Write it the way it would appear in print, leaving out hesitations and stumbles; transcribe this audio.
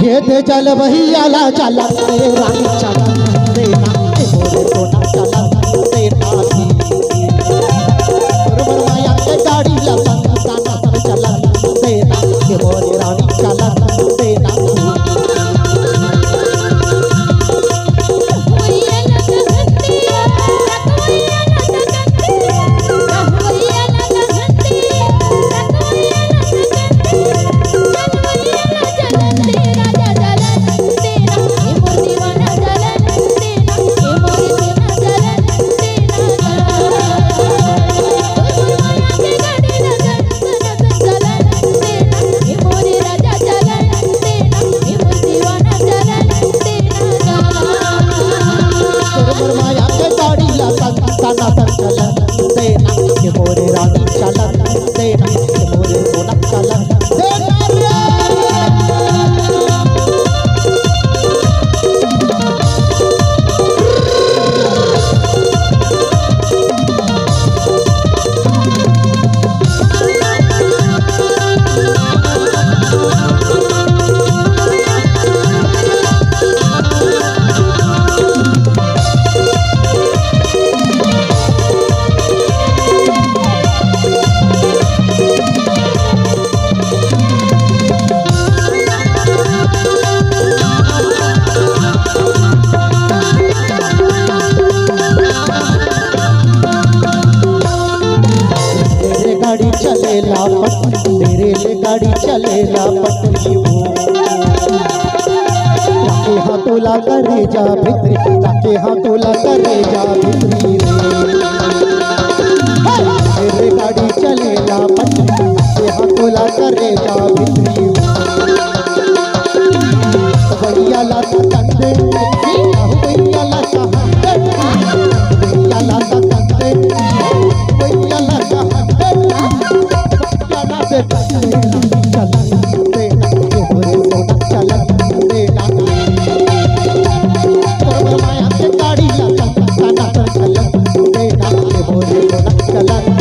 घेते चल भैयाला चला रे राणी चला देना मोरे सोना चला देना बरोबर माया के गाडीला संताना तर चला देना मोरे राणी चला देना मोरे रानी चला देना मोरे सोना चला गाड़ी चलेला तेरे ले गाड़ी चलेला पटरी हो जाके हाथोला करे जा भितरी जाके हाथोला करे जा भितरी रे तेरे गाड़ी चलेला पटरी जाके हाथोला करे जा भितरी भैया ला कंदे भैया ला भैया ला कंदे भैया ला चला